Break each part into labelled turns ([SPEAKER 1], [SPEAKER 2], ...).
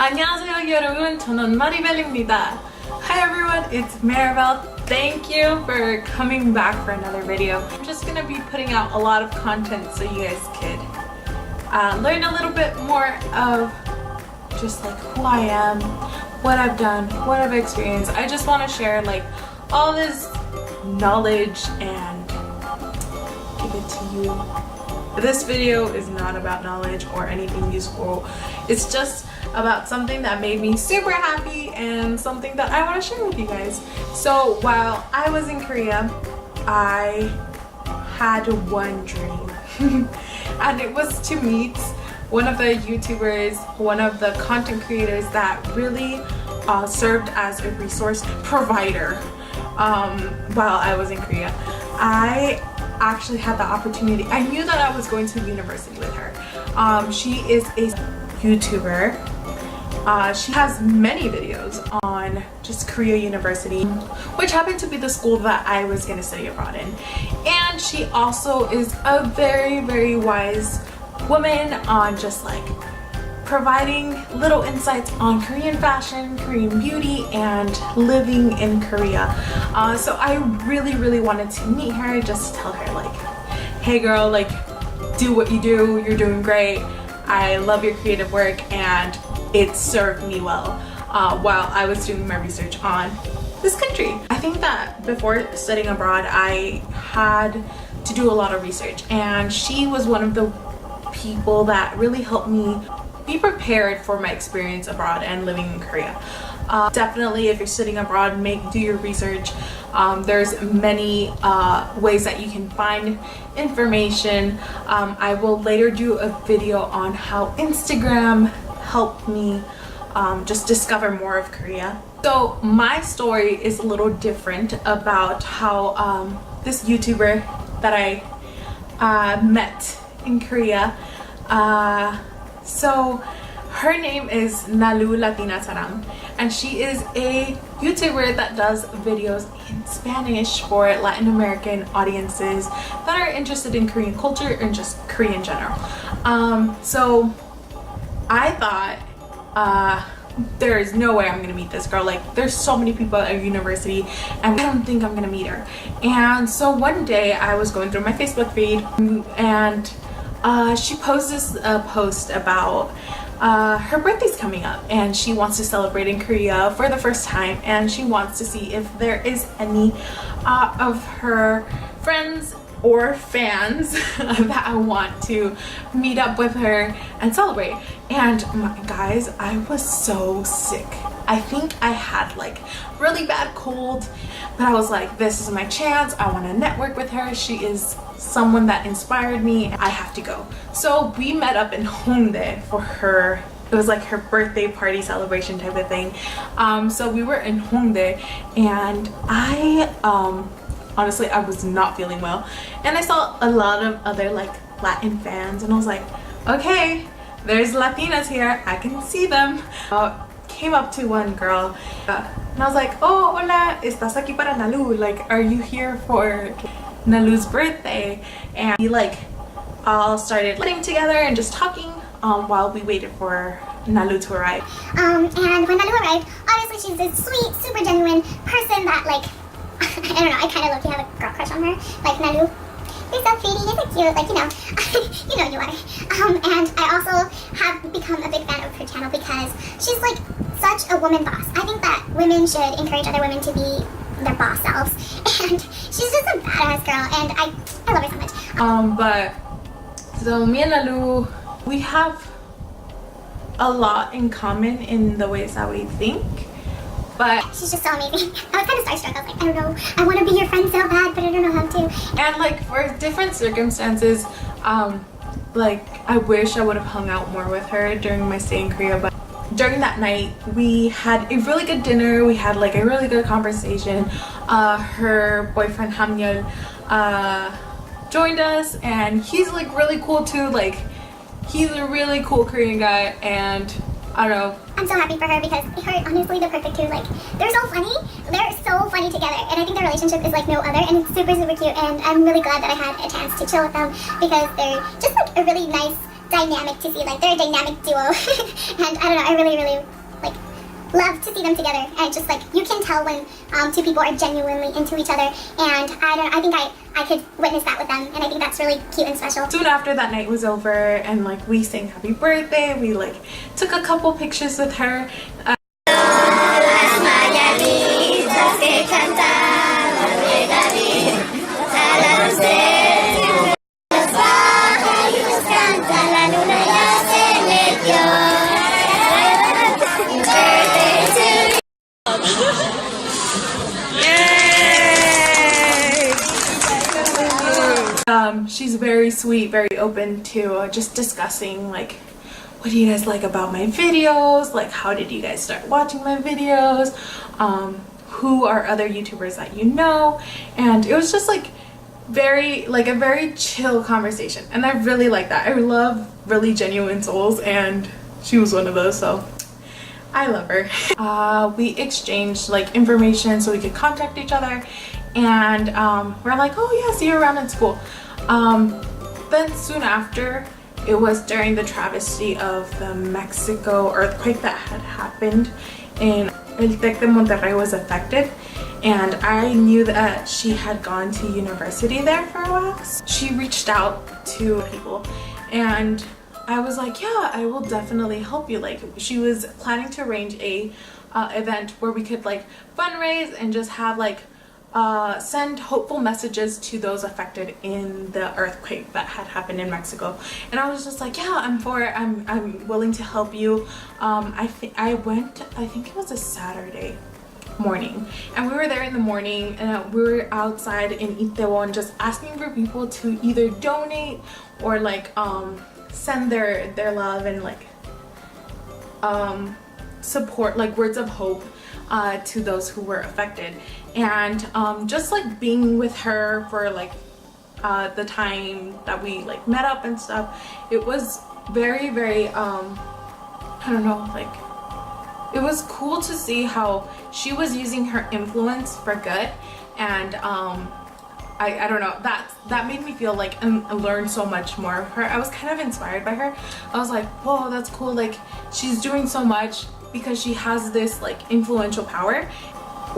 [SPEAKER 1] 안녕하세요 여러분, 저는 마리벨입니다. Hi everyone, it's Maribel. Thank you for coming back for another video. I'm just gonna be putting out a lot of content so you guys could learn a little bit more of just like who I am, what I've done, what I've experienced. I just want to share like all this knowledge and give it to you. This video is not about knowledge or anything useful. It's just about something that made me super happy and something that I want to share with you guys. So while I was in Korea, I had one dream and it was to meet one of the YouTubers, one of the content creators that really served as a resource provider while I was in Korea. I actually had the opportunity. I knew that I was going to university with her. She is a YouTuber. She has many videos on just Korea University, which happened to be the school that I was going to study abroad in. And she also is a very, very wise woman on just like providing little insights on Korean fashion, Korean beauty, and living in Korea. So I really wanted to meet her just to tell her like, hey girl, like do what you do, you're doing great. I love your creative work and it served me well while I was doing my research on this country. I think that before studying abroad, I had to do a lot of research, and she was one of the people that really helped me be prepared for my experience abroad and living in Korea. Definitely, if you're studying abroad, do your research. There's many ways that you can find information. I will later do a video on how Instagram helped me just discover more of Korea. So my story is a little different about how this YouTuber that I met in Korea. So her name is Nalu Latina Sarang, and she is a YouTuber that does videos in Spanish for Latin American audiences that are interested in Korean culture and just Korean in general. So I thought there is no way I'm gonna meet this girl. Like there's so many people at university and I don't think I'm gonna meet her. And so one day I was going through my Facebook feed and she posted a post about her birthday's coming up and she wants to celebrate in Korea for the first time, and she wants to see if there is any of her friends or fans that I want to meet up with her and celebrate. And guys, I was so sick. I think I had like really bad cold, but I was like, this is my chance. I want to network with her. She is someone that inspired me. I have to go. So we met up in Hongdae for her. It was like her birthday party celebration type of thing. So we were in Hongdae, and I honestly, I was not feeling well, and I saw a lot of other like Latin fans, and I was like, okay, there's Latinas here, I can see them. Came up to one girl and I was like, oh, hola, estás aquí para Nalu, like are you here for Nalu's birthday? And we like all started getting together and just talking while we waited for Nalu to arrive.
[SPEAKER 2] And when Nalu arrived, obviously she's this sweet, super genuine person that like I don't know, I kind of low-key have a girl crush on her. Like, Nalu, you're so pretty, you're so cute, like, you know, you know you are. And I also have become a big fan of her channel because she's, like, such a woman boss. I think that women should encourage other women to be their boss selves. And she's just a badass girl, and I love her so much.
[SPEAKER 1] But, so me and Nalu, we have a lot in common in the ways that we think. But
[SPEAKER 2] she's just so amazing. I was kind of starstruck. I was like, I don't know, I want to be your friend so bad, but I don't know how to.
[SPEAKER 1] And like for different circumstances, like I wish I would have hung out more with her during my stay in Korea. But during that night, we had a really good dinner. We had like a really good conversation. Her boyfriend Hamyeol joined us, and he's like really cool too. Like he's a really cool Korean guy, and I don't know.
[SPEAKER 2] I'm so happy for her because her, honestly, they're perfect too. Like, they're so funny. They're so funny together. And I think their relationship is like no other. And it's super, super cute. And I'm really glad that I had a chance to chill with them because they're just like a really nice dynamic to see. Like, they're a dynamic duo. And I don't know, I really, really, like, love to see them together. And just, like, you can tell when two people are genuinely into each other. And I think I could witness that with them. And I think that's really cute and special.
[SPEAKER 1] Soon after that night was over and, like, we sang happy birthday. We, like, took a couple pictures with her. She's very sweet, very open to just discussing, like, what do you guys like about my videos, like, how did you guys start watching my videos, who are other YouTubers that you know. And it was just like a very chill conversation, and I really like that. I love really genuine souls, and she was one of those, so I love her. We exchanged, like, information so we could contact each other, and we're like, oh yeah, see you around in school. Then soon after, it was during the travesty of the Mexico earthquake that had happened, and El Tec de Monterrey was affected, and I knew that she had gone to university there for a while. She reached out to people, and I was like, yeah, I will definitely help you. Like, she was planning to arrange a event where we could, like, fundraise and just have, like, send hopeful messages to those affected in the earthquake that had happened in Mexico. And I was just like, yeah, I'm for it. I'm willing to help you. I think it was a Saturday morning, and we were there in the morning, and we were outside in Itaewon just asking for people to either donate or, like, send their love and, like, support, like, words of hope to those who were affected. And just, like, being with her for, like, the time that we, like, met up and stuff, it was very, very I don't know, like, it was cool to see how she was using her influence for good. And I don't know, that made me feel like I learned so much more of her. I was kind of inspired by her. I was like, whoa, that's cool. Like, she's doing so much because she has this, like, influential power.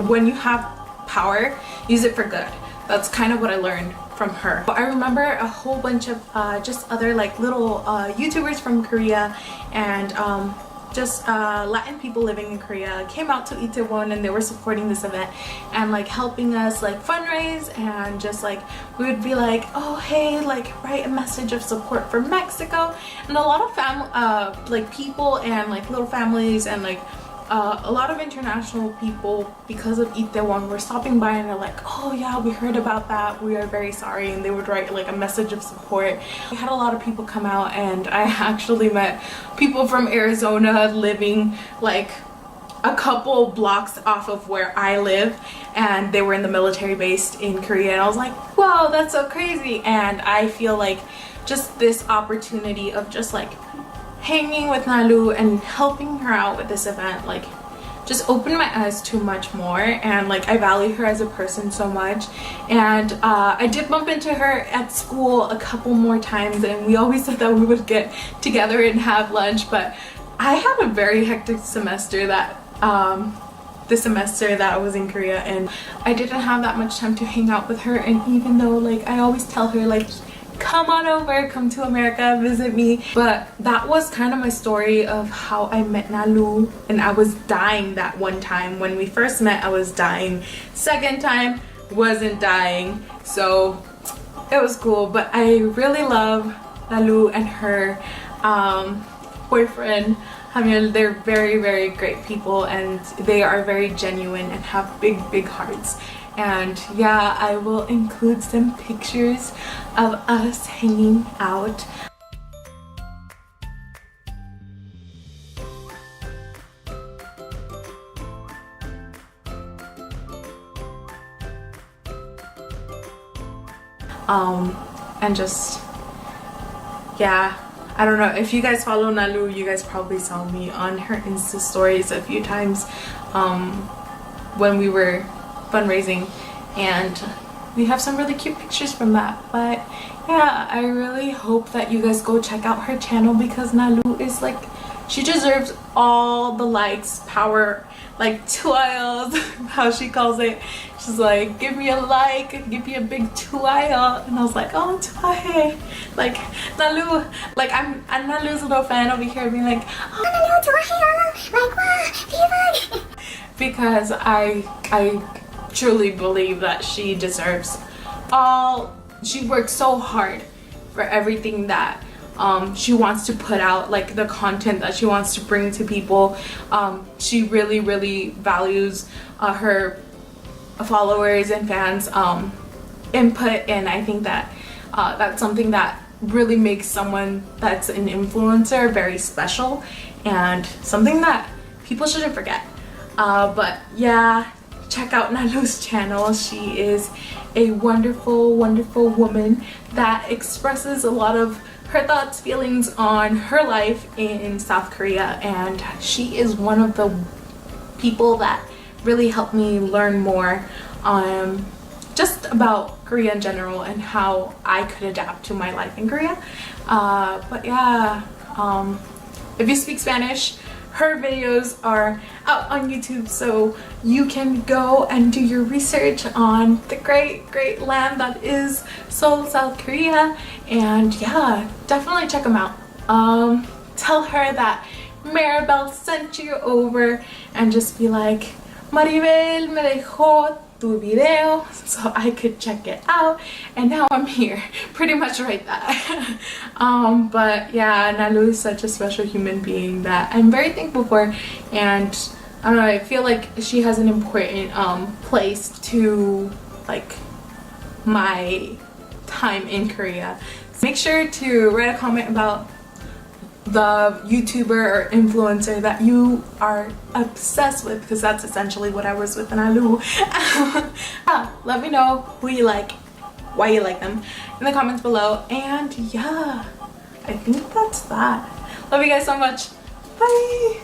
[SPEAKER 1] When you have power, use it for good. That's kind of what I learned from her. I remember a whole bunch of just other, like, little YouTubers from Korea, and just Latin people living in Korea came out to Itaewon, and they were supporting this event and, like, helping us, like, fundraise. And just, like, we would be like, oh hey, like, write a message of support for Mexico. And a lot of like, people and, like, little families and, like, a lot of international people, because of Itaewon, were stopping by, and they're like, oh yeah, we heard about that, we are very sorry. And they would write, like, a message of support. We had a lot of people come out, and I actually met people from Arizona living, like, a couple blocks off of where I live, and they were in the military base in Korea. And I was like, whoa, that's so crazy. And I feel like just this opportunity of just, like, hanging with Nalu and helping her out with this event, like, just opened my eyes to much more. And, like, I value her as a person so much. And I did bump into her at school a couple more times, and we always said that we would get together and have lunch. But I had a very hectic semester that the semester that I was in Korea, and I didn't have that much time to hang out with her. And even though, like, I always tell her, like, come on over, come to America, visit me. But that was kind of my story of how I met Nalu. And I was dying that one time. When we first met, I was dying. Second time, wasn't dying. So it was cool. But I really love Nalu and her boyfriend Hamiel. They're very, very great people, and they are very genuine and have big, big hearts. And yeah, I will include some pictures of us hanging out. And just, yeah, I don't know, if you guys follow Nalu, you guys probably saw me on her Insta stories a few times when we were fundraising. And we have some really cute pictures from that. But yeah, I really hope that you guys go check out her channel because Nalu is like, she deserves all the likes, power, like tuayos, how she calls it. She's like, give me a like, give me a big tuayo. And I was like, oh, tuaye. Like, Nalu, like I'm Nalu's little fan over here being like, oh,
[SPEAKER 2] Nalu, tuayo, like, wow, viva.
[SPEAKER 1] Because I truly believe that she deserves she works so hard for everything that she wants to put out, like the content that she wants to bring to people. She really values her followers and fans input, and I think that that's something that really makes someone that's an influencer very special and something that people shouldn't forget. But yeah, check out Nalu's channel. She is a wonderful woman that expresses a lot of her thoughts, feelings on her life in South Korea, and she is one of the people that really helped me learn more just about Korea in general and how I could adapt to my life in Korea. But yeah, if you speak Spanish, her videos are out on YouTube, so you can go and do your research on the great land that is Seoul, South Korea. And yeah, definitely check them out. Tell her that Maribel sent you over, and just be like, Maribel me dejó tu video so I could check it out, and now I'm here. Pretty much write that. But yeah, Nalu is such a special human being that I'm very thankful for, and I don't know, I feel like she has an important place to like my time in Korea. So make sure to write a comment about the YouTuber or influencer that you are obsessed with, because that's essentially what I was with Nalu. Let me know who you like, why you like them in the comments below. And yeah, I think that's that. Love you guys so much. Bye.